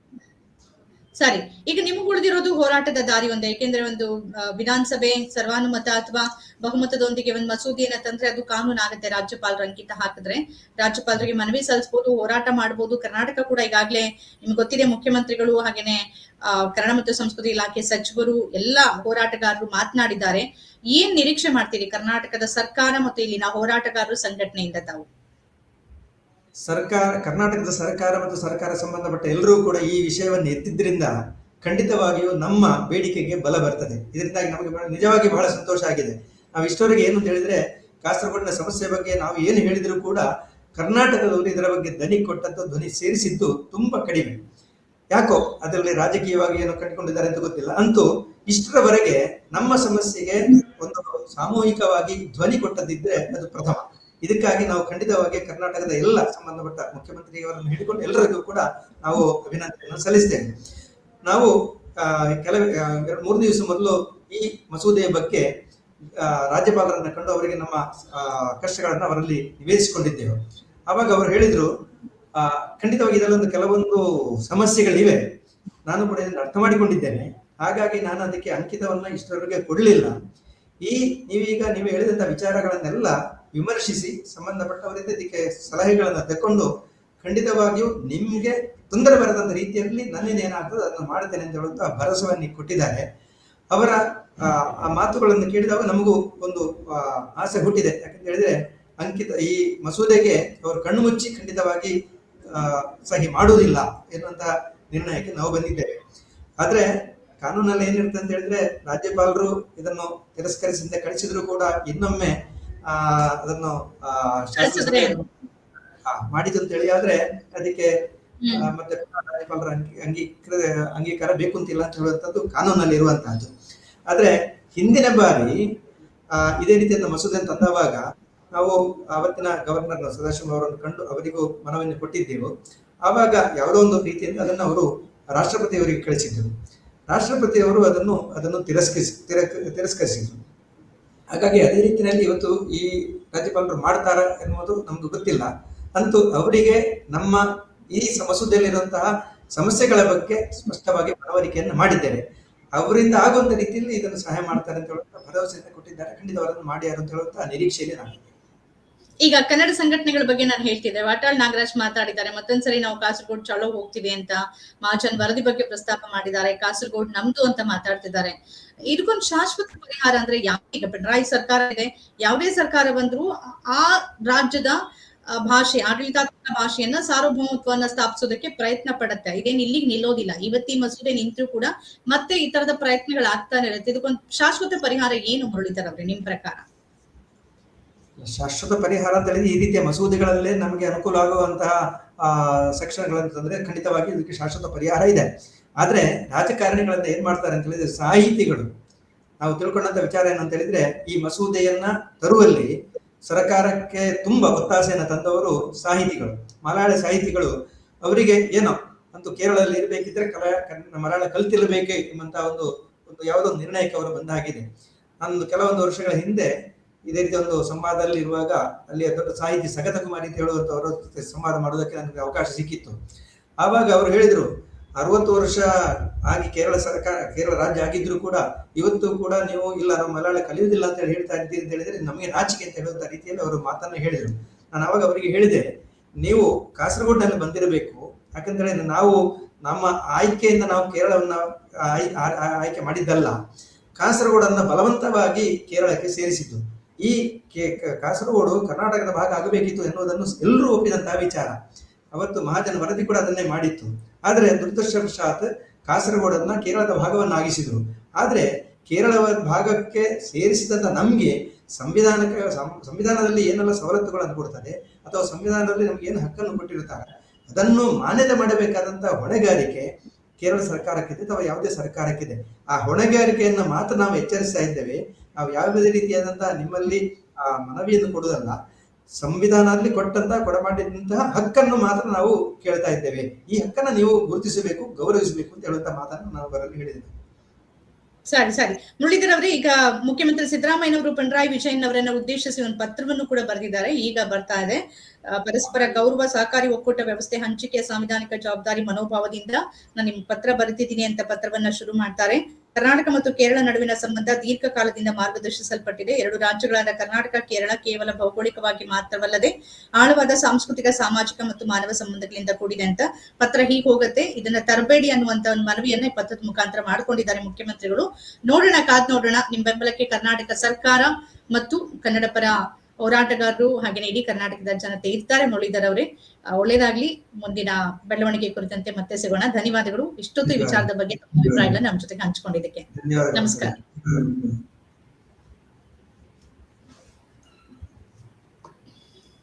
ಸರಿ, ಈಗ ನಿಮ್ಗೆ ಉಳಿದಿರೋದು ಹೋರಾಟದ ದಾರಿ ಒಂದೇ. ಯಾಕೆಂದ್ರೆ ಒಂದು ವಿಧಾನಸಭೆ ಸರ್ವಾನುಮತ ಅಥವಾ ಬಹುಮತದೊಂದಿಗೆ ಒಂದು ಮಸೂದೆಯನ್ನ ತಂದ್ರೆ ಅದು ಕಾನೂನು ಆಗುತ್ತೆ. ರಾಜ್ಯಪಾಲರು ಅಂಕಿತ ಹಾಕಿದ್ರೆ ರಾಜ್ಯಪಾಲರಿಗೆ ಮನವಿ ಸಲ್ಲಿಸಬಹುದು, ಹೋರಾಟ ಮಾಡಬಹುದು. ಕರ್ನಾಟಕ ಕೂಡ ಈಗಾಗಲೇ ನಿಮ್ಗೆ ಗೊತ್ತಿದೆ, ಮುಖ್ಯಮಂತ್ರಿಗಳು ಹಾಗೇನೆ ಕನ್ನಡ ಮತ್ತು ಸಂಸ್ಕೃತಿ ಇಲಾಖೆ ಸಚಿವರು ಎಲ್ಲ ಹೋರಾಟಗಾರರು ಮಾತನಾಡಿದ್ದಾರೆ. ಏನ್ ನಿರೀಕ್ಷೆ ಮಾಡ್ತೀರಿ ಕರ್ನಾಟಕದ ಸರ್ಕಾರ ಮತ್ತು ಇಲ್ಲಿನ ಹೋರಾಟಗಾರರು ಸಂಘಟನೆಯಿಂದ ತಾವು? ಕರ್ನಾಟಕದ ಸರ್ಕಾರ ಮತ್ತು ಸರ್ಕಾರ ಸಂಬಂಧಪಟ್ಟ ಎಲ್ಲರೂ ಕೂಡ ಈ ವಿಷಯವನ್ನು ಎತ್ತಿದ್ರಿಂದ ಖಂಡಿತವಾಗಿಯೂ ನಮ್ಮ ಬೇಡಿಕೆಗೆ ಬಲ ಬರ್ತದೆ. ಇದರಿಂದಾಗಿ ನಮಗೆ ನಿಜವಾಗಿ ಬಹಳ ಸಂತೋಷ ಆಗಿದೆ. ನಾವು ಇಷ್ಟವರೆಗೆ ಏನು ಅಂತ ಹೇಳಿದ್ರೆ, ಕಾಸರಗೋಡಿನ ಸಮಸ್ಯೆ ಬಗ್ಗೆ ನಾವು ಏನು ಹೇಳಿದ್ರು ಕೂಡ ಕರ್ನಾಟಕದವರು ಇದರ ಬಗ್ಗೆ ಧ್ವನಿ ಸೇರಿಸಿದ್ದು ತುಂಬಾ ಕಡಿಮೆ. ಯಾಕೋ ಅದರಲ್ಲಿ ರಾಜಕೀಯವಾಗಿ ಏನೋ ಕಂಡುಕೊಂಡಿದ್ದಾರೆ ಅಂತ ಗೊತ್ತಿಲ್ಲ. ಅಂತೂ ಇಷ್ಟರವರೆಗೆ ನಮ್ಮ ಸಮಸ್ಯೆಗೆ ಒಂದು ಸಾಮೂಹಿಕವಾಗಿ ಧ್ವನಿ ಕೊಟ್ಟದಿದ್ರೆ ಅದು ಪ್ರಥಮ. ಇದಕ್ಕಾಗಿ ನಾವು ಖಂಡಿತವಾಗಿ ಕರ್ನಾಟಕದ ಎಲ್ಲ ಸಂಬಂಧಪಟ್ಟ ಮುಖ್ಯಮಂತ್ರಿಯವರನ್ನು ಹಿಡಿಕೊಂಡು ಎಲ್ಲರಿಗೂ ಕೂಡ ನಾವು ಅಭಿನಂದನೆಯನ್ನು ಸಲ್ಲಿಸ್ತೇವೆ. ನಾವು ಕೆಲವು 2-3 ದಿವಸ ಮೊದಲು ಈ ಮಸೂದೆಯ ಬಗ್ಗೆ ರಾಜ್ಯಪಾಲರನ್ನ ಕಂಡು ಅವರಿಗೆ ನಮ್ಮ ಕಷ್ಟಗಳನ್ನ ಅವರಲ್ಲಿ ನಿವೇದಿಸಿಕೊಂಡಿದ್ದೆವು. ಆವಾಗ ಅವರು ಹೇಳಿದ್ರು, ಖಂಡಿತವಾಗಿ ಇದರಲ್ಲೊಂದು ಕೆಲವೊಂದು ಸಮಸ್ಯೆಗಳಿವೆ, ನಾನು ಕೂಡ ಇದನ್ನು ಅರ್ಥ ಮಾಡಿಕೊಂಡಿದ್ದೇನೆ, ಹಾಗಾಗಿ ನಾನು ಅದಕ್ಕೆ ಅಂಕಿತವನ್ನ ಇಷ್ಟರವರೆಗೆ ಕೊಡಲಿಲ್ಲ. ನೀವು ಹೇಳಿದಂತ ವಿಚಾರಗಳನ್ನೆಲ್ಲ ವಿಮರ್ಶಿಸಿ ಸಂಬಂಧಪಟ್ಟವರಿಂದ ಇದಕ್ಕೆ ಸಲಹೆಗಳನ್ನ ತಕೊಂಡು ಖಂಡಿತವಾಗಿಯೂ ನಿಮ್ಗೆ ತೊಂದರೆ ಬರದಂತ ರೀತಿಯಲ್ಲಿ ನನ್ನಿಂದ ಏನಾಗ್ತದೆ ಅದನ್ನು ಮಾಡ್ತೇನೆ ಅಂತ ಹೇಳುವಂತ ಭರವಸೆಯನ್ನು ಕೊಟ್ಟಿದ್ದಾರೆ. ಅವರ ಆ ಮಾತುಗಳನ್ನು ಕೇಳಿದಾಗ ನಮಗೂ ಒಂದು ಆಸೆ ಹುಟ್ಟಿದೆ. ಯಾಕಂತ ಹೇಳಿದ್ರೆ ಈ ಮಸೂದೆಗೆ ಅವರು ಕಣ್ಣು ಮುಚ್ಚಿ ಖಂಡಿತವಾಗಿ ಸಹಿ ಮಾಡುವುದಿಲ್ಲ ಎನ್ನುವಂತಹ ನಿರ್ಣಯಕ್ಕೆ ನಾವು ಬಂದಿದ್ದೇವೆ. ಆದ್ರೆ ಕಾನೂನಲ್ಲಿ ಏನಿರುತ್ತೆ ಅಂತ ಹೇಳಿದ್ರೆ ರಾಜ್ಯಪಾಲರು ಇದನ್ನು ತಿರಸ್ಕರಿಸಿಂದ ಕಳಿಸಿದ್ರು ಕೂಡ ಇನ್ನೊಮ್ಮೆ ಅದನ್ನು ಮಾಡಿದ್ದು ಅಂತ ಹೇಳಿ ಆದ್ರೆ ಅದಕ್ಕೆ ಮತ್ತೆ ರಾಜ್ಯಪಾಲರ ಅಂಗೀಕಾರ ಬೇಕು ಅಂತಿಲ್ಲ ಅಂತ ಹೇಳುವಂತದ್ದು ಕಾನೂನಲ್ಲಿ ಇರುವಂತಹದ್ದು. ಆದ್ರೆ ಹಿಂದಿನ ಬಾರಿ ಇದೇ ರೀತಿಯ ಮಸೂದೆಯನ್ನು ತಂದವಾಗ ನಾವು ಅವತ್ತಿನ ಗವರ್ನರ್ ಸದಾಶಿವ ಅವರನ್ನು ಕಂಡು ಅವರಿಗೂ ಮನವಿಯನ್ನು ಕೊಟ್ಟಿದ್ದೆವು. ಆವಾಗ ಯಾವುದೋ ಒಂದು ರೀತಿಯಲ್ಲಿ ಅದನ್ನು ಅವರು ರಾಷ್ಟ್ರಪತಿಯವರಿಗೆ ಕಳಿಸಿದ್ದರು. ರಾಷ್ಟ್ರಪತಿಯವರು ಅದನ್ನು ತಿರಸ್ಕರಿಸಿದ್ರು. ಹಾಗಾಗಿ ಅದೇ ರೀತಿಯಲ್ಲಿ ಇವತ್ತು ಈ ರಾಜ್ಯಪಾಲರು ಮಾಡ್ತಾರ ಎನ್ನುವುದು ನಮ್ಗೆ ಗೊತ್ತಿಲ್ಲ. ಅಂತೂ ಅವರಿಗೆ ನಮ್ಮ ಈ ಮಸೂದೆಯಲ್ಲಿರುವಂತಹ ಸಮಸ್ಯೆಗಳ ಬಗ್ಗೆ ಸ್ಪಷ್ಟವಾಗಿ ಮನವರಿಕೆಯನ್ನು ಮಾಡಿದ್ದೇವೆ. ಅವರಿಂದ ಆಗುವಂತ ರೀತಿಯಲ್ಲಿ ಇದನ್ನು ಸಹಾಯ ಮಾಡ್ತಾರೆ ಅಂತ ಹೇಳುವಂತ ಭರವಸೆಯನ್ನು ಕೊಟ್ಟಿದ್ದಾರೆ. ಖಂಡಿತ ಅವರನ್ನು ಮಾಡ್ಯಾರ ಅಂತ ಹೇಳುವಂತ ನಿರೀಕ್ಷೆಯಲ್ಲಿ ನಾನು. ಈಗ ಕನ್ನಡ ಸಂಘಟನೆಗಳ ಬಗ್ಗೆ ನಾನು ಹೇಳ್ತಿದ್ದೆ, ವಾಟಾಳ್ ನಾಗರಾಜ್ ಮಾತಾಡಿದ್ದಾರೆ. ಮತ್ತೊಂದ್ಸರಿ ನಾವು ಕಾಸರಗೋಡು ಚಲೋ ಹೋಗ್ತೀವಿ ಅಂತ ಮಹಾಜನ್ ವರದಿ ಬಗ್ಗೆ ಪ್ರಸ್ತಾಪ ಮಾಡಿದ್ದಾರೆ. ಕಾಸರಗೋಡು ನಮ್ದು ಅಂತ ಮಾತಾಡ್ತಿದ್ದಾರೆ. ಇದಕ್ಕೊಂದು ಶಾಶ್ವತ ಪರಿಹಾರ ಅಂದ್ರೆ ಈಗ ಪಿಣರಾಯಿ ಸರ್ಕಾರ ಇದೆ, ಯಾವುದೇ ಸರ್ಕಾರ ಬಂದ್ರು ಆ ರಾಜ್ಯದ ಭಾಷೆ, ಆಡಳಿತಾತ್ಮಕ ಭಾಷೆಯನ್ನ ಸಾರ್ವಭೌಮತ್ವವನ್ನ ಸ್ಥಾಪಿಸೋದಕ್ಕೆ ಪ್ರಯತ್ನ ಪಡುತ್ತೆ. ಇದೇನು ಇಲ್ಲಿಗೆ ನಿಲ್ಲೋದಿಲ್ಲ. ಇವತ್ತಿ ಮಸೂದೆ ನಿಂತರೂ ಕೂಡ ಮತ್ತೆ ಈ ತರದ ಪ್ರಯತ್ನಗಳಾಗ್ತಾನೆ ಇರುತ್ತೆ. ಇದಕ್ಕೊಂದು ಶಾಶ್ವತ ಪರಿಹಾರ ಏನು ಮುರಳೀಧರ್ ಅವ್ರೆ ನಿಮ್ ಪ್ರಕಾರ? ಶಾಶ್ವತ ಪರಿಹಾರ ಅಂತ ಹೇಳಿದ್ರೆ ಈ ರೀತಿಯ ಮಸೂದೆಗಳಲ್ಲೇ ನಮಗೆ ಅನುಕೂಲ ಆಗುವಂತಹ ಸೆಕ್ಷನ್ಗಳಂತಂದ್ರೆ ಖಂಡಿತವಾಗಿ ಇದಕ್ಕೆ ಶಾಶ್ವತ ಪರಿಹಾರ ಇದೆ. ಆದ್ರೆ ರಾಜಕಾರಣಿಗಳನ್ನ ಏನ್ ಮಾಡ್ತಾರೆ ಅಂತ ಹೇಳಿದ್ರೆ ಸಾಹಿತಿಗಳು, ನಾವು ತಿಳ್ಕೊಂಡಂತ ವಿಚಾರ ಏನಂತ ಹೇಳಿದ್ರೆ ಈ ಮಸೂದೆಯನ್ನ ತರುವಲ್ಲಿ ಸರ್ಕಾರಕ್ಕೆ ತುಂಬಾ ಒತ್ತಾಸೆಯನ್ನು ತಂದವರು ಸಾಹಿತಿಗಳು, ಮಲಯಾಳ ಸಾಹಿತಿಗಳು. ಅವರಿಗೆ ಏನೋ ಅಂತೂ ಕೇರಳದಲ್ಲಿ ಇರಬೇಕಿದ್ರೆ ಮಲಯಾಳ ಕಲ್ತಿರ್ಬೇಕೆ ಎಂಬಂತ ಒಂದು ಯಾವುದೋ ನಿರ್ಣಯಕ್ಕೆ ಅವರು ಬಂದಾಗಿದೆ. ನಾನು ಕೆಲವೊಂದು ವರ್ಷಗಳ ಹಿಂದೆ ಇದೇ ರೀತಿ ಒಂದು ಸಂವಾದದಲ್ಲಿ ಇರುವಾಗ ಅಲ್ಲಿ ದೊಡ್ಡ ಸಾಹಿತಿ ಸಗತ ಕುಮಾರಿ ಅಂತ ಹೇಳುವಂತವರ ಸಂವಾದ ಮಾಡೋದಕ್ಕೆ ನನಗೆ ಅವಕಾಶ ಸಿಕ್ಕಿತ್ತು. ಆವಾಗ ಅವರು ಹೇಳಿದ್ರು, 60 ವರ್ಷ ಆಗಿ ಕೇರಳ ರಾಜ್ಯ ಆಗಿದ್ರು ಕೂಡ ಇವತ್ತು ಕೂಡ ನೀವು ಇಲ್ಲ ನಾವು ಮಲಯಾಳ ಕಲಿಯುವುದಿಲ್ಲ ಅಂತ ಹೇಳಿ ಹೇಳ್ತಾ ಇದ್ದೀರಿ ಅಂತ ಹೇಳಿದ್ರೆ ನಮಗೆ ನಾಚಿಕೆ ಅಂತ ಹೇಳುವಂತ ರೀತಿಯಲ್ಲಿ ಅವರು ಮಾತನ್ನ ಹೇಳಿದ್ರು. ನಾನು ಅವಾಗ ಅವರಿಗೆ ಹೇಳಿದೆ, ನೀವು ಕಾಸರಗೋಡಿನಲ್ಲಿ ಬಂದಿರಬೇಕು. ಯಾಕಂದ್ರೆ ನಾವು ನಮ್ಮ ಆಯ್ಕೆಯಿಂದ ನಾವು ಕೇರಳವನ್ನ ಆಯ್ಕೆ ಮಾಡಿದ್ದಲ್ಲ, ಕಾಸರಗೋಡನ್ನ ಬಲವಂತವಾಗಿ ಕೇರಳಕ್ಕೆ ಸೇರಿಸಿದ್ದು. ಈ ಕಾಸರಗೋಡು ಕರ್ನಾಟಕದ ಭಾಗ ಆಗಬೇಕಿತ್ತು ಎನ್ನುವುದನ್ನು ಎಲ್ಲರೂ ಒಪ್ಪಿದಂತಹ ವಿಚಾರ. ಅವತ್ತು ಮಹಾಜನ ವರದಿ ಕೂಡ ಅದನ್ನೇ ಮಾಡಿತ್ತು. ಆದ್ರೆ ದುರದೃಷ್ಟವಶಾತ್ ಕಾಸರಗೋಡನ್ನ ಕೇರಳದ ಭಾಗವನ್ನಾಗಿಸಿದ್ರು. ಆದ್ರೆ ಕೇರಳ ಭಾಗಕ್ಕೆ ಸೇರಿಸಿದಂತ ನಮ್ಗೆ ಸಂವಿಧಾನದಲ್ಲಿ ಏನೆಲ್ಲ ಸವಲತ್ತುಗಳನ್ನು ಕೊಡ್ತಾರೆ ಅಥವಾ ಸಂವಿಧಾನದಲ್ಲಿ ನಮ್ಗೆ ಏನು ಹಕ್ಕನ್ನು ಕೊಟ್ಟಿರ್ತಾರೆ ಅದನ್ನು ಮಾನ್ಯತೆ ಮಾಡಬೇಕಾದಂತಹ ಹೊಣೆಗಾರಿಕೆ ಕೇರಳ ಸರ್ಕಾರಕ್ಕಿದೆ ಅಥವಾ ಯಾವುದೇ ಸರ್ಕಾರಕ್ಕಿದೆ. ಆ ಹೊಣೆಗಾರಿಕೆಯನ್ನ ಮಾತ್ರ ನಾವು ಎಚ್ಚರಿಸ್ತಾ ಇದ್ದೇವೆ. ನಾವು ಯಾವುದೇ ರೀತಿಯಾದಂತಹ ನಿಮ್ಮಲ್ಲಿ ಆ ಮನವಿಯನ್ನು ಕೊಡುವುದಲ್ಲ, ಸಂವಿಧಾನದಲ್ಲಿ ಕೊಡಮಾಡಿದಂತಹ ಹಕ್ಕನ್ನು ಮಾತ್ರ ನಾವು ಕೇಳ್ತಾ ಇದ್ದೇವೆ. ಈ ಹಕ್ಕನ್ನ ನೀವು ಗುರುತಿಸಬೇಕು, ಗೌರವಿಸಬೇಕು ಅಂತ ಹೇಳುವಂತ ಮಾತನ್ನು ನಾವು ಅವರಲ್ಲಿ ಹೇಳಿದ್ದೇವೆ. ಸರಿ ಮುರಳೀಧರ್ ಅವರೇ, ಈಗ ಮುಖ್ಯಮಂತ್ರಿ ಸಿದ್ದರಾಮಯ್ಯನವರು ಪಿಣರಾಯಿ ವಿಜಯನ್ ಅವರನ್ನ ಉದ್ದೇಶಿಸಿ ಒಂದು ಪತ್ರವನ್ನು ಕೂಡ ಬರೆದಿದ್ದಾರೆ. ಈಗ ಬರ್ತಾ ಇದೆ, ಪರಸ್ಪರ ಗೌರವ ಸಹಕಾರಿ ಒಕ್ಕೂಟ ವ್ಯವಸ್ಥೆ ಹಂಚಿಕೆಯ ಸಾಂವಿಧಾನಿಕ ಜವಾಬ್ದಾರಿ ಮನೋಭಾವದಿಂದ ನಾನು ನಿಮ್ ಪತ್ರ ಬರೆದಿದ್ದೀನಿ ಅಂತ ಪತ್ರವನ್ನ ಶುರು ಮಾಡ್ತಾರೆ. ಕರ್ನಾಟಕ ಮತ್ತು ಕೇರಳ ನಡುವಿನ ಸಂಬಂಧ ದೀರ್ಘಕಾಲದಿಂದ ಮಾರ್ಗದರ್ಶಿಸಲ್ಪಟ್ಟಿದೆ. 2 ರಾಜ್ಯಗಳಾದ ಕರ್ನಾಟಕ, ಕೇರಳ ಕೇವಲ ಭೌಗೋಳಿಕವಾಗಿ ಮಾತ್ರವಲ್ಲದೆ ಆಳವಾದ ಸಾಂಸ್ಕೃತಿಕ, ಸಾಮಾಜಿಕ ಮತ್ತು ಮಾನವ ಸಂಬಂಧಗಳಿಂದ ಕೂಡಿದೆ ಅಂತ ಪತ್ರ ಹೀಗೆ ಹೋಗುತ್ತೆ. ಇದನ್ನ ತರಬೇಡಿ ಅನ್ನುವಂತ ಒಂದು ಮನವಿಯನ್ನ ಈ ಪತ್ರದ ಮುಖಾಂತರ ಮಾಡ್ಕೊಂಡಿದ್ದಾರೆ ಮುಖ್ಯಮಂತ್ರಿಗಳು. ಕಾದ್ ನೋಡೋಣ. ನಿಮ್ ಬೆಂಬಲಕ್ಕೆ ಕರ್ನಾಟಕ ಸರ್ಕಾರ ಮತ್ತು ಕನ್ನಡ ಪರ ಹೋರಾಟಗಾರರು ಹಾಗೆಯೇ ಇಡೀ ಕರ್ನಾಟಕದ ಜನತೆ ಇರ್ತಾರೆ. ಮುರಳೀಧರ್ ಅವರೇ, ಒಳ್ಳೇದಾಗ್ಲಿ. ಮುಂದಿನ ಬೆಳವಣಿಗೆ ಕುರಿತಂತೆ ಮತ್ತೆ ಸಿಗೋಣ. ಧನ್ಯವಾದಗಳು. ಇಷ್ಟೊತ್ತು ಈ ವಿಚಾರದ ಬಗ್ಗೆ ಅಭಿಪ್ರಾಯಗಳನ್ನ ನಮ್ಮ ಜೊತೆಗೆ ಹಂಚಿಕೊಂಡಿದ್ದಕ್ಕೆ. ನಮಸ್ಕಾರ.